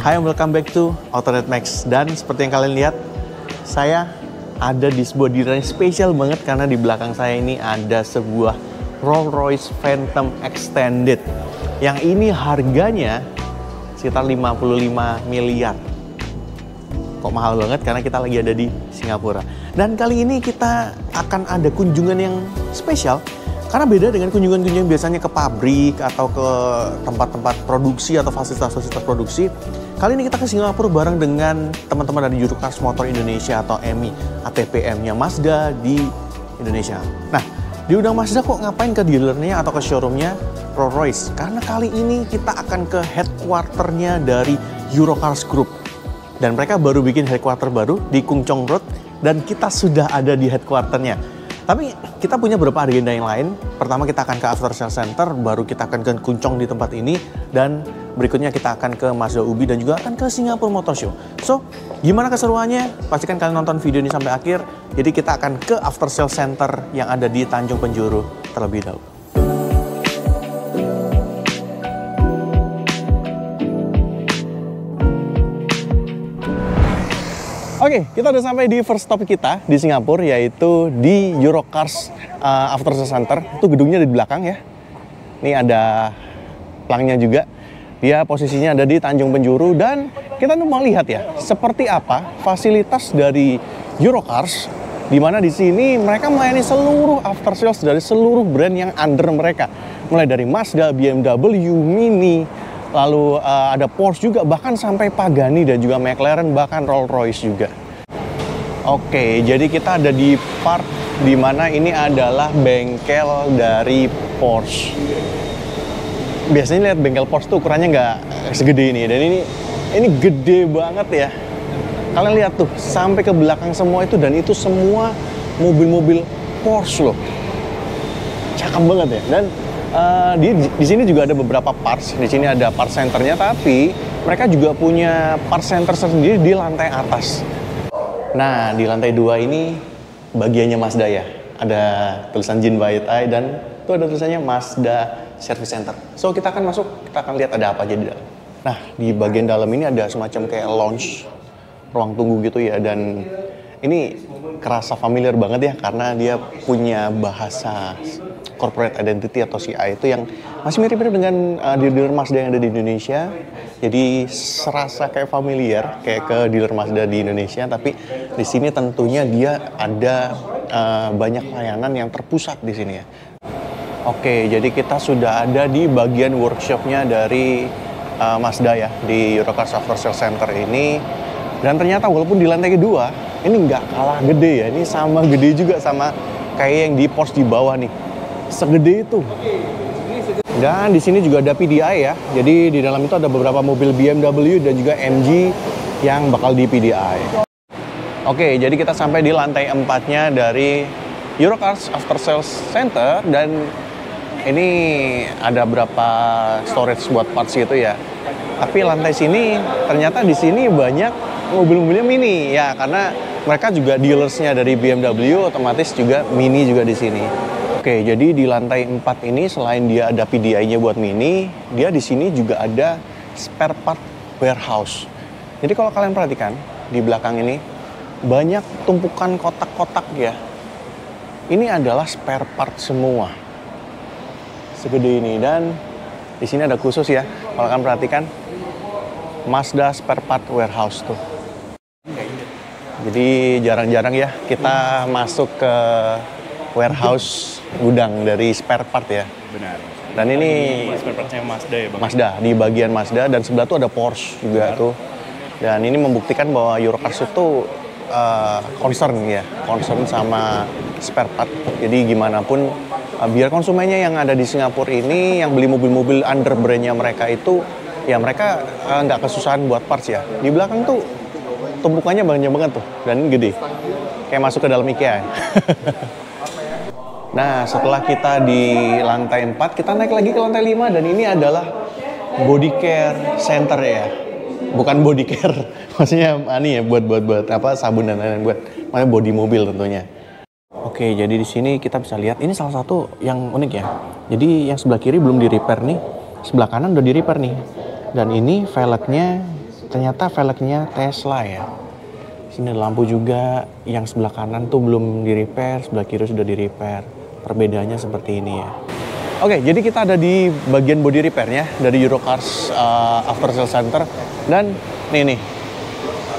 Hai, welcome back to Autonet Max. Dan seperti yang kalian lihat, saya ada di sebuah dealer yang spesial banget karena di belakang saya ini ada sebuah Rolls-Royce Phantom Extended. Yang ini harganya sekitar 55 miliar. Kok mahal banget karena kita lagi ada di Singapura. Dan kali ini kita akan ada kunjungan yang spesial. Karena beda dengan kunjungan-kunjungan biasanya ke pabrik atau ke tempat-tempat produksi atau fasilitas-fasilitas produksi. Kali ini kita ke Singapura bareng dengan teman-teman dari Eurocars Motor Indonesia atau EMI, ATPM-nya Mazda di Indonesia. Nah, diundang Mazda kok ngapain ke dealernya atau ke showroomnya Rolls-Royce? Karena kali ini kita akan ke headquarter-nya dari Eurocars Group. Dan mereka baru bikin headquarter baru di Kung Chong Road dan kita sudah ada di headquarter-nya. Tapi kita punya beberapa agenda yang lain. Pertama kita akan ke After Sales Center, baru kita akan ke Kuncong di tempat ini, dan berikutnya kita akan ke Mazda Ubi dan juga akan ke Singapore Motor Show. So, gimana keseruannya? Pastikan kalian nonton video ini sampai akhir. Jadi kita akan ke After Sales Center yang ada di Tanjung Penjuru terlebih dahulu. Oke, kita udah sampai di first stop kita di Singapura, yaitu di Eurocars After Sales Center. Itu gedungnya di belakang ya. Ini ada pelangnya juga. Dia posisinya ada di Tanjung Penjuru dan kita mau lihat ya, seperti apa fasilitas dari Eurocars, di mana di sini mereka melayani seluruh after sales dari seluruh brand yang under mereka. Mulai dari Mazda, BMW, Mini, lalu ada Porsche juga, bahkan sampai Pagani dan juga McLaren, bahkan Rolls-Royce juga. Oke, jadi kita ada di part di mana ini adalah bengkel dari Porsche. Biasanya lihat bengkel Porsche tuh ukurannya nggak segede ini, dan ini gede banget ya. Kalian lihat tuh sampai ke belakang semua itu, dan itu semua mobil-mobil Porsche loh. Cakep banget ya. Dan di sini juga ada beberapa parts. Di sini ada parts centernya, tapi mereka juga punya parts center sendiri di lantai atas. Nah, di lantai 2 ini bagiannya Mazda ya. Ada tulisan Jin Baitai dan itu ada tulisannya Mazda Service Center. So, kita akan masuk, kita akan lihat ada apa aja di dalam. Nah, di bagian dalam ini ada semacam kayak lounge, ruang tunggu gitu ya, dan ini kerasa familiar banget ya karena dia punya bahasa corporate identity atau CI itu yang masih mirip-mirip dengan dealer Mazda yang ada di Indonesia. Jadi serasa kayak familiar kayak ke dealer Mazda di Indonesia, tapi di sini tentunya dia ada banyak layanan yang terpusat di sini ya. Oke, jadi kita sudah ada di bagian workshopnya dari Mazda ya di Eurocars After Sales Center ini. Dan ternyata walaupun di lantai kedua ini nggak kalah gede ya, ini sama gede juga sama kayak yang di Porsche di bawah nih. Segede itu. Dan di sini juga ada PDI ya. Jadi di dalam itu ada beberapa mobil BMW dan juga MG yang bakal di PDI. Oke, jadi kita sampai di lantai 4-nya dari Eurocars After Sales Center, dan ini ada berapa storage buat parts gitu ya. Tapi lantai sini ternyata di sini banyak mobil-mobilnya Mini ya, karena mereka juga dealersnya dari BMW, otomatis juga Mini juga di sini. Oke, jadi di lantai 4 ini selain dia ada PDI-nya buat Mini, dia di sini juga ada spare part warehouse. Jadi kalau kalian perhatikan di belakang ini banyak tumpukan kotak-kotak ya. Ini adalah spare part semua. Segede ini, dan di sini ada khusus ya. Kalau kalian perhatikan Mazda spare part warehouse tuh. Jadi jarang-jarang ya kita masuk ke warehouse gudang dari spare part ya. Benar. Dan ini spare partnya Mazda ya Bang? Mazda, di bagian Mazda, dan sebelah tuh ada Porsche juga tuh. Dan ini membuktikan bahwa Eurocars itu concern sama spare part. Jadi gimana pun biar konsumennya yang ada di Singapura ini yang beli mobil-mobil under brand-nya mereka itu ya mereka nggak kesusahan buat parts ya. Di belakang tuh tumpukannya banyak banget tuh, dan ini gede. Kayak masuk ke dalam IKEA. Nah, setelah kita di lantai 4, kita naik lagi ke lantai 5, dan ini adalah body care center ya. Bukan body care, maksudnya ini ya buat apa, sabun dan lain-lain, buat body mobil tentunya. Oke, jadi di sini kita bisa lihat ini salah satu yang unik ya. Jadi yang sebelah kiri belum di repair nih, sebelah kanan udah di repair nih. Dan ini velgnya ternyata velgnya Tesla ya. Sini ada lampu juga, yang sebelah kanan tuh belum di repair, sebelah kiri sudah di repair. Perbedaannya seperti ini ya. Oke, jadi kita ada di bagian body repairnya dari Eurocars After Sales Center. Dan nih,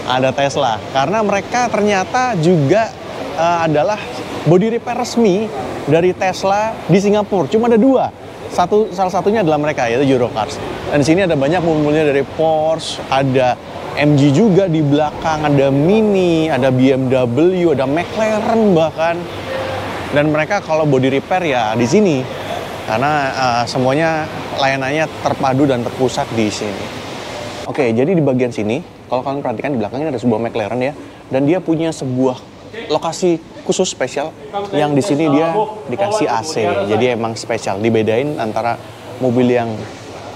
ada Tesla. Karena mereka ternyata juga adalah body repair resmi dari Tesla di Singapura. Cuma ada 2. Salah satunya adalah mereka, yaitu Eurocars. Dan di sini ada banyak mobil-mobilnya dari Porsche, ada MG juga di belakang, ada Mini, ada BMW, ada McLaren bahkan. Dan mereka kalau body repair ya di sini. Karena semuanya layanannya terpadu dan terpusat di sini. Oke, jadi di bagian sini, kalau kalian perhatikan di belakangnya ada sebuah McLaren ya, dan dia punya sebuah lokasi khusus spesial yang di sini dia dikasih AC. Jadi emang spesial, dibedain antara mobil yang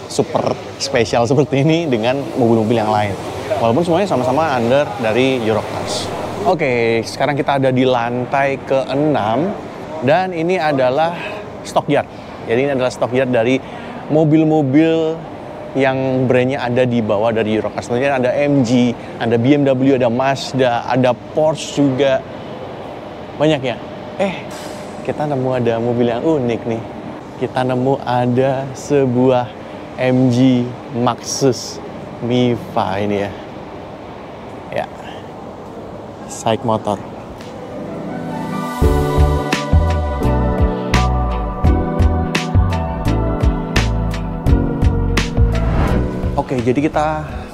super spesial seperti ini dengan mobil-mobil yang lain. Walaupun semuanya sama-sama under dari Eurocars. Oke, sekarang kita ada di lantai ke-6 dan ini adalah stockyard. Jadi ini adalah stockyard dari mobil-mobil yang brandnya ada di bawah dari Eurocars. Tentunya ada MG, ada BMW, ada Mazda, ada Porsche juga. Banyak ya? Kita nemu ada mobil yang unik nih. Kita nemu ada sebuah MG Maxus Miva ini ya. Ya. Side motor. Oke, jadi kita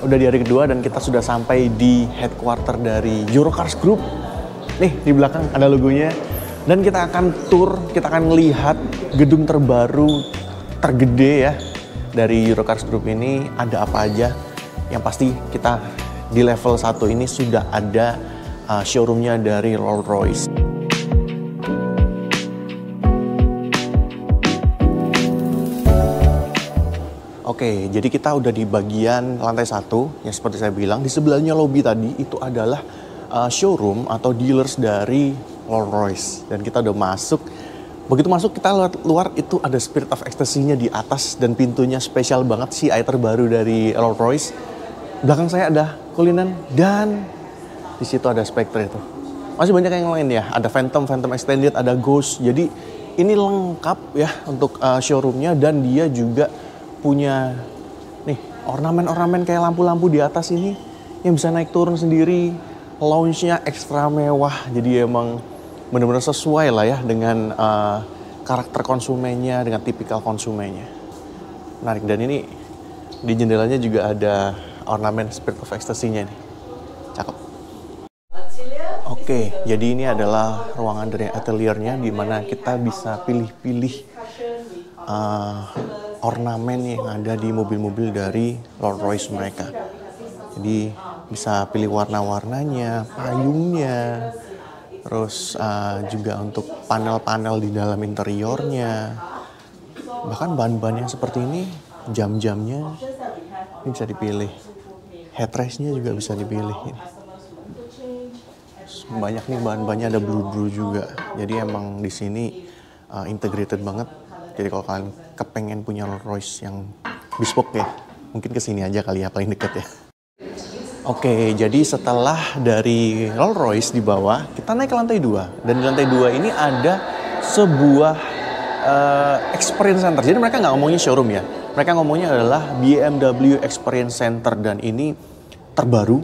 udah di hari kedua dan kita sudah sampai di headquarter dari Eurocars Group. Nih, di belakang ada logonya. Dan kita akan tour, kita akan melihat gedung terbaru, tergede ya, dari Eurocars Group ini. Ada apa aja. Yang pasti kita di level 1 ini sudah ada showroomnya dari Rolls-Royce. Oke, jadi kita udah di bagian lantai 1, yang seperti saya bilang, di sebelahnya lobby tadi itu adalah showroom atau dealers dari Rolls-Royce. Dan kita udah masuk, begitu masuk kita lihat luar itu ada Spirit of Ecstasy-nya di atas dan pintunya spesial banget, CI terbaru dari Rolls-Royce. Belakang saya ada Cullinan dan di situ ada Spectre itu. Masih banyak yang lain ya, ada Phantom Extended, ada Ghost. Jadi ini lengkap ya untuk showroomnya dan dia juga punya nih ornamen-ornamen kayak lampu-lampu di atas ini yang bisa naik turun sendiri. Lounge-nya ekstra mewah, jadi emang benar-benar sesuai lah ya dengan karakter konsumennya, dengan tipikal konsumennya. Menarik, dan ini di jendelanya juga ada ornamen Spirit of Ecstasy-nya nih. Cakep. Oke, jadi ini adalah ruangan dari ateliernya di mana kita bisa pilih-pilih ornamen yang ada di mobil-mobil dari Rolls-Royce mereka. Jadi bisa pilih warna-warnanya, payungnya, terus juga untuk panel-panel di dalam interiornya. Bahkan bahan-bahan yang seperti ini, jam-jamnya ini bisa dipilih. Headrest-nya juga bisa dipilih. Banyak nih bahan-bahannya, ada blue juga. Jadi emang di sini integrated banget. Jadi kalau kalian kepengen punya Rolls-Royce yang bespoke ya, mungkin kesini aja kali ya, paling deket ya. Oke, jadi setelah dari Rolls-Royce di bawah, kita naik ke lantai 2. Dan di lantai 2 ini ada sebuah experience center. Jadi mereka nggak ngomongnya showroom ya. Mereka ngomongnya adalah BMW Experience Center. Dan ini terbaru,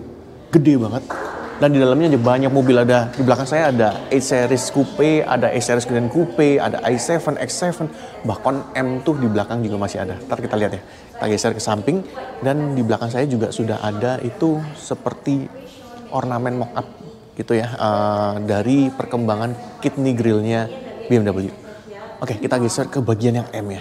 gede banget. Dan di dalamnya ada banyak mobil. Ada di belakang saya ada 8 Series Coupe, ada 8 Series Grand Coupe, ada i7, X7, bahkan M tuh di belakang juga masih ada. Ntar kita lihat ya. Kita geser ke samping dan di belakang saya juga sudah ada itu seperti ornamen mock-up gitu ya, dari perkembangan kidney grillnya BMW. Oke, kita geser ke bagian yang M ya.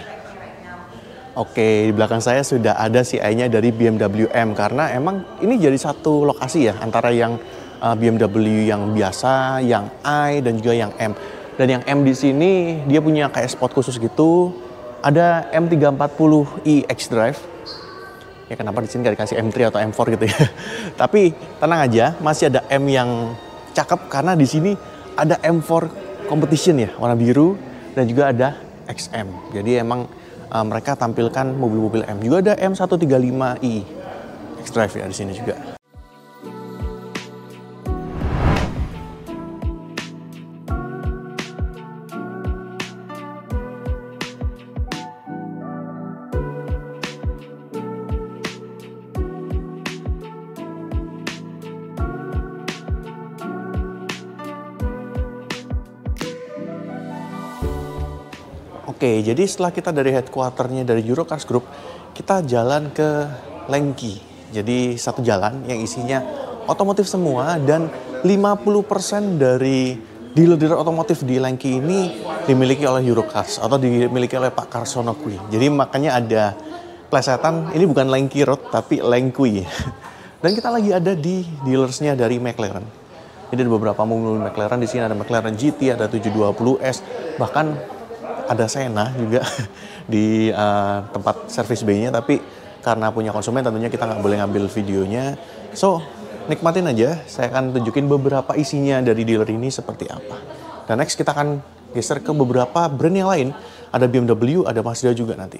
Oke, di belakang saya sudah ada CI-nya dari BMW M karena emang ini jadi satu lokasi ya antara yang BMW yang biasa, yang I dan juga yang M. Dan yang M di sini dia punya kayak spot khusus gitu. Ada M340i xDrive. Ya kenapa di sini nggak dikasih M3 atau M4 gitu ya. Tapi tenang aja, masih ada M yang cakep karena di sini ada M4 Competition ya, warna biru dan juga ada XM. Jadi emang mereka tampilkan mobil-mobil M. Juga ada M135i xDrive ya di sini juga. Oke, jadi setelah kita dari headquarternya dari Eurocars Group, kita jalan ke Lengki. Jadi satu jalan yang isinya otomotif semua dan 50% dari dealer-dealer otomotif di Lengki ini dimiliki oleh Eurocars atau dimiliki oleh Pak Karsono Kui. Jadi makanya ada plesetan, ini bukan Lengki Road tapi Lengkui. Dan kita lagi ada di dealersnya dari McLaren. Jadi ada beberapa mobil McLaren di sini, ada McLaren GT, ada 720S, bahkan ada Senna juga di tempat service bay-nya, tapi karena punya konsumen tentunya kita nggak boleh ngambil videonya. So, nikmatin aja, saya akan tunjukin beberapa isinya dari dealer ini seperti apa. Dan next kita akan geser ke beberapa brand yang lain. Ada BMW, ada Mazda juga nanti.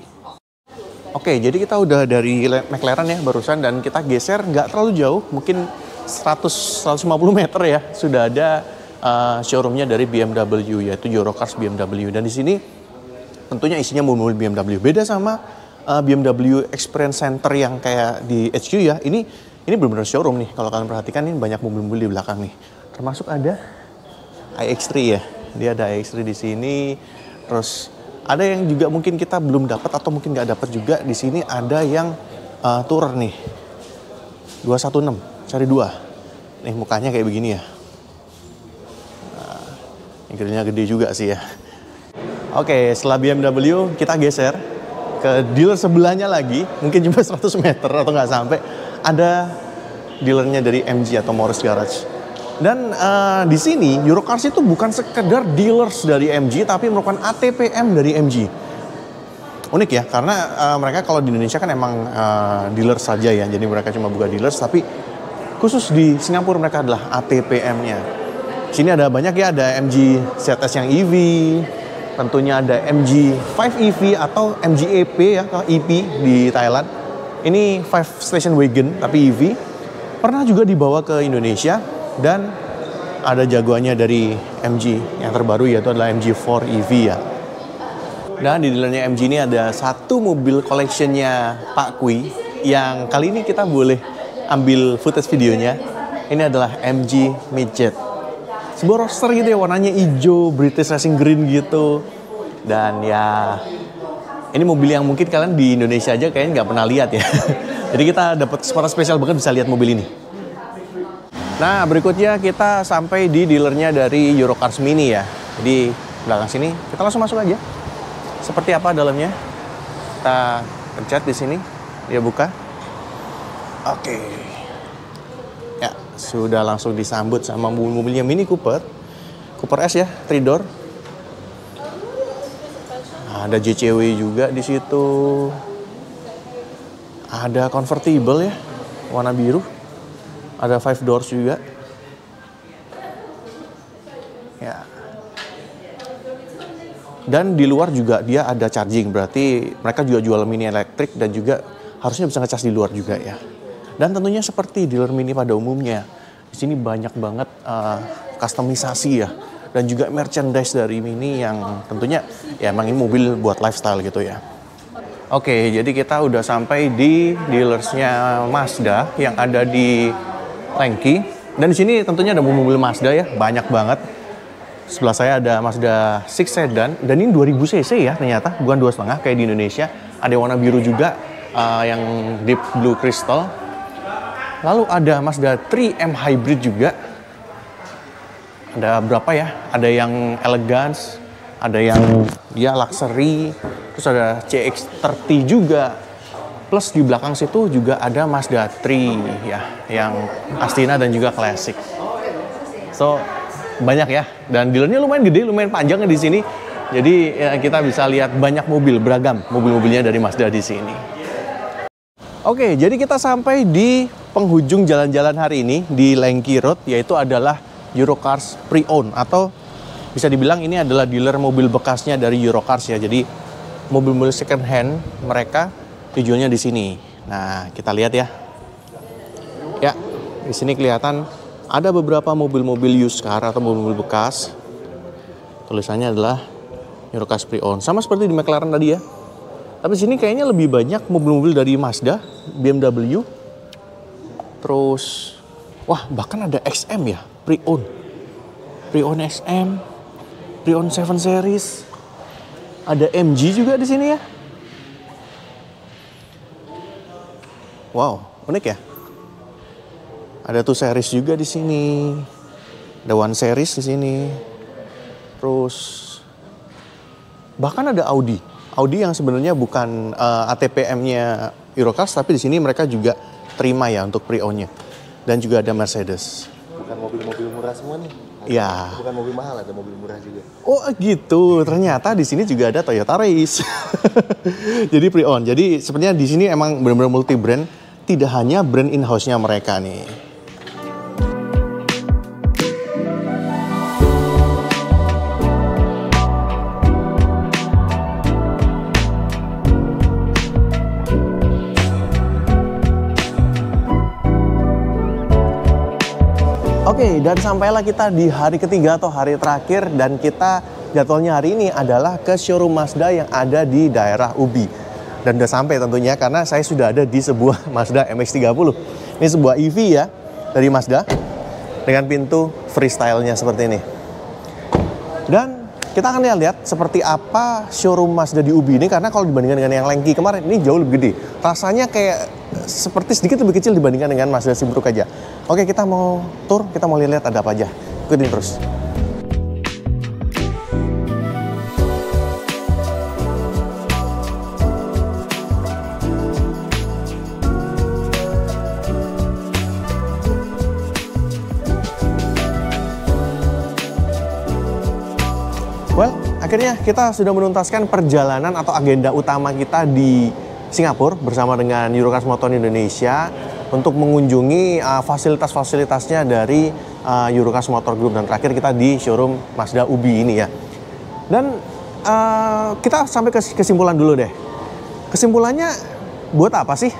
Oke, jadi kita udah dari McLaren ya barusan, dan kita geser nggak terlalu jauh, mungkin 100-150 meter ya, sudah ada showroomnya dari BMW, yaitu Eurocars BMW. Dan di sini tentunya isinya mobil BMW. Beda sama BMW Experience Center yang kayak di HQ ya. Ini benar-benar showroom nih. Kalau kalian perhatikan ini banyak mobil-mobil di belakang nih. Termasuk ada iX3 ya. Dia ada iX3 di sini. Terus ada yang juga mungkin kita belum dapat atau mungkin nggak dapat juga. Di sini ada yang Tourer nih. 216, cari 2. Nih mukanya kayak begini ya. Nah, grillnya gede juga sih ya. Oke, setelah BMW kita geser ke dealer sebelahnya lagi, mungkin cuma 100 meter atau nggak sampai, ada dealernya dari MG atau Morris Garage. Dan di sini Eurocars itu bukan sekedar dealers dari MG, tapi merupakan ATPM dari MG. Unik ya, karena mereka kalau di Indonesia kan emang dealer saja ya, jadi mereka cuma buka dealers, tapi khusus di Singapura mereka adalah ATPM-nya. Sini ada banyak ya, ada MG ZS yang EV, tentunya ada MG 5 EV atau MG EP ya, EP di Thailand. Ini 5 station wagon tapi EV. Pernah juga dibawa ke Indonesia, dan ada jagoannya dari MG yang terbaru yaitu adalah MG4 EV ya. Dan di dealernya MG ini ada satu mobil collectionnya Pak Kui yang kali ini kita boleh ambil footage videonya. Ini adalah MG Midget. Sebuah roadster gitu ya, warnanya hijau, British Racing Green gitu. Dan ya, ini mobil yang mungkin kalian di Indonesia aja kayaknya nggak pernah lihat ya. Jadi kita dapat kesempatan spesial banget bisa lihat mobil ini. Nah, berikutnya kita sampai di dealernya dari Eurocars Mini ya. Jadi belakang sini kita langsung masuk aja. Seperti apa dalamnya? Kita pencet di sini, dia buka. Oke. Ya, sudah langsung disambut sama mobil-mobilnya Mini Cooper S ya, 3 door. Ada JCW juga di situ. Ada convertible ya, warna biru. Ada 5 doors juga. Ya. Dan di luar juga dia ada charging, berarti mereka juga jual Mini elektrik dan juga harusnya bisa ngecas di luar juga ya. Dan tentunya seperti dealer Mini pada umumnya, di sini banyak banget customisasi ya, dan juga merchandise dari Mini yang tentunya ya emang ini mobil buat lifestyle gitu ya. Oke, jadi kita udah sampai di dealersnya Mazda yang ada di Lengki, dan di sini tentunya ada mobil Mazda ya, banyak banget. Sebelah saya ada Mazda 6 Sedan, dan ini 2000 cc ya ternyata, bukan 2,5 kayak di Indonesia. Ada warna biru juga, yang deep blue crystal. Lalu ada Mazda 3M Hybrid juga. Ada berapa ya? Ada yang elegance, ada yang ya luxury, terus ada CX-30 juga. Plus di belakang situ juga ada Mazda 3 ya, yang Astina dan juga Classic. So banyak ya, dan dealernya lumayan gede, lumayan panjang di sini. Jadi ya, kita bisa lihat banyak mobil, beragam mobil-mobilnya dari Mazda di sini. Oke, jadi kita sampai di penghujung jalan-jalan hari ini di Lengki Road, yaitu adalah Eurocars Pre-Owned, atau bisa dibilang ini adalah dealer mobil bekasnya dari Eurocars ya. Jadi mobil-mobil second hand mereka dijualnya di sini. Nah, kita lihat ya. Ya, di sini kelihatan ada beberapa mobil-mobil used car atau mobil-mobil bekas. Tulisannya adalah Eurocars Pre-Owned. Sama seperti di McLaren tadi ya. Tapi di sini kayaknya lebih banyak mobil-mobil dari Mazda, BMW. Terus, wah bahkan ada XM ya, Pre-Owned. Pre-Owned XM, Pre-Owned 7 Series. Ada MG juga di sini ya. Wow, unik ya. Ada 2 Series juga di sini. Ada 1 Series di sini. Terus bahkan ada Audi. Audi yang sebenarnya bukan ATPM-nya Eurocars, tapi di sini mereka juga terima ya untuk pre-owned-nya. Dan juga ada Mercedes. Bukan mobil-mobil murah semua nih. Ya. Bukan mobil mahal, ada mobil murah juga. Oh gitu. Ternyata di sini juga ada Toyota Race. Jadi pre-owned. Jadi sebenarnya di sini emang benar-benar multi brand. Tidak hanya brand in-house-nya mereka nih. Oke, dan sampailah kita di hari ketiga atau hari terakhir, dan kita jadwalnya hari ini adalah ke showroom Mazda yang ada di daerah Ubi. Dan udah sampai tentunya karena saya sudah ada di sebuah Mazda MX-30. Ini sebuah EV ya dari Mazda dengan pintu freestyle-nya seperti ini. Dan kita akan lihat seperti apa showroom Mazda di Ubi ini, karena kalau dibandingkan dengan yang Lengki kemarin ini jauh lebih gede. Rasanya kayak seperti sedikit lebih kecil dibandingkan dengan Mazda Simpruk aja. Oke, kita mau tour, kita mau lihat ada apa aja. Ikutin terus. Well, akhirnya kita sudah menuntaskan perjalanan atau agenda utama kita di Singapura bersama dengan Eurocars Motor Indonesia untuk mengunjungi fasilitas-fasilitasnya dari Eurocars Motor Group, dan terakhir kita di showroom Mazda Ubi ini ya. Dan kita sampai ke kesimpulan dulu deh. Kesimpulannya buat apa sih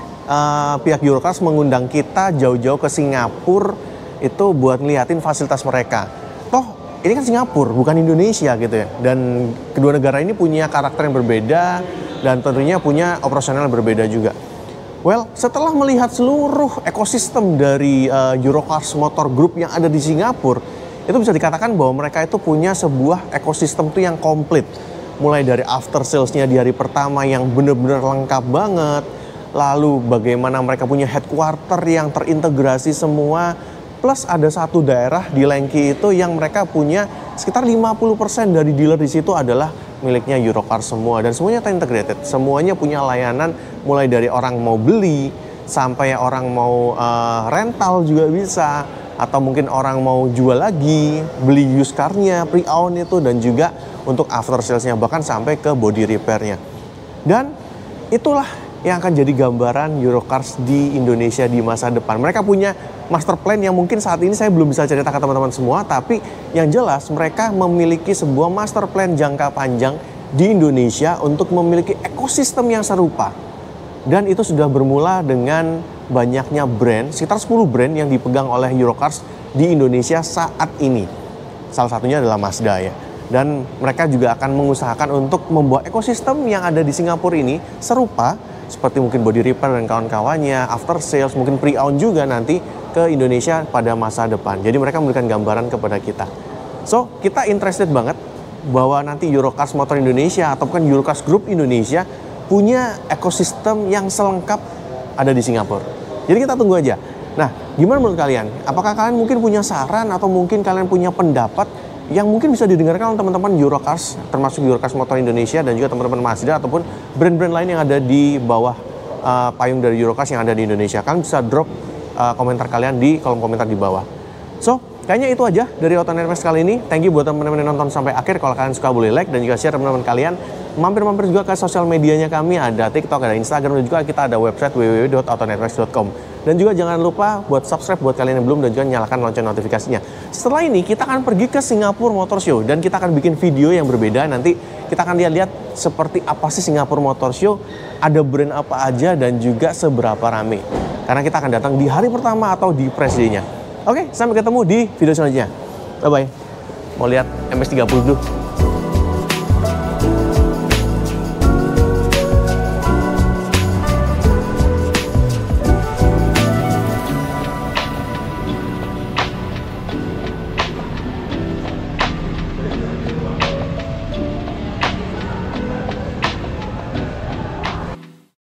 pihak Eurocars mengundang kita jauh-jauh ke Singapura itu buat ngeliatin fasilitas mereka? Toh ini kan Singapura, bukan Indonesia gitu ya. Dan kedua negara ini punya karakter yang berbeda dan tentunya punya operasional yang berbeda juga. Well, setelah melihat seluruh ekosistem dari Eurocars Motor Group yang ada di Singapura, itu bisa dikatakan bahwa mereka itu punya sebuah ekosistem tuh yang komplit. Mulai dari after sales-nya di hari pertama yang benar-benar lengkap banget, lalu bagaimana mereka punya headquarter yang terintegrasi semua, plus ada satu daerah di Lengki itu yang mereka punya sekitar 50% dari dealer di situ adalah miliknya Eurocars semua, dan semuanya terintegrated. Semuanya punya layanan mulai dari orang mau beli sampai orang mau rental juga bisa, atau mungkin orang mau jual lagi, beli used car-nya, pre-owned itu, dan juga untuk after sales-nya bahkan sampai ke body repair-nya. Dan itulah yang akan jadi gambaran Eurocars di Indonesia di masa depan. Mereka punya master plan yang mungkin saat ini saya belum bisa ceritakan ke teman-teman semua, tapi yang jelas mereka memiliki sebuah master plan jangka panjang di Indonesia untuk memiliki ekosistem yang serupa. Dan itu sudah bermula dengan banyaknya brand, sekitar 10 brand yang dipegang oleh Eurocars di Indonesia saat ini. Salah satunya adalah Mazda ya. Dan mereka juga akan mengusahakan untuk membuat ekosistem yang ada di Singapura ini serupa, seperti mungkin body repair dan kawan-kawannya, after sales, mungkin pre-owned juga nanti ke Indonesia pada masa depan. Jadi mereka memberikan gambaran kepada kita. So, kita interested banget bahwa nanti Eurocars Motor Indonesia ataupun Eurocars Group Indonesia punya ekosistem yang selengkap ada di Singapura. Jadi kita tunggu aja. Nah, gimana menurut kalian? Apakah kalian mungkin punya saran atau mungkin kalian punya pendapat yang mungkin bisa didengarkan oleh teman-teman Eurocars, termasuk Eurocars Motor Indonesia dan juga teman-teman Mazda ataupun brand-brand lain yang ada di bawah payung dari Eurocars yang ada di Indonesia? Kalian bisa drop komentar kalian di kolom komentar di bawah. So, kayaknya itu aja dari Auto Networks kali ini. Thank you buat teman-teman yang nonton sampai akhir. Kalau kalian suka boleh like dan juga share teman-teman kalian. Mampir-mampir juga ke sosial medianya kami, ada TikTok, ada Instagram, dan juga kita ada website www.autonetworks.com. Dan juga jangan lupa buat subscribe buat kalian yang belum, dan juga nyalakan lonceng notifikasinya. Setelah ini kita akan pergi ke Singapura Motor Show dan kita akan bikin video yang berbeda. Nanti kita akan lihat seperti apa sih Singapura Motor Show, ada brand apa aja dan juga seberapa rame. karena kita akan datang di hari pertama atau di press day-nya. Oke, sampai ketemu di video selanjutnya. Bye-bye. Mau lihat MS30 dulu.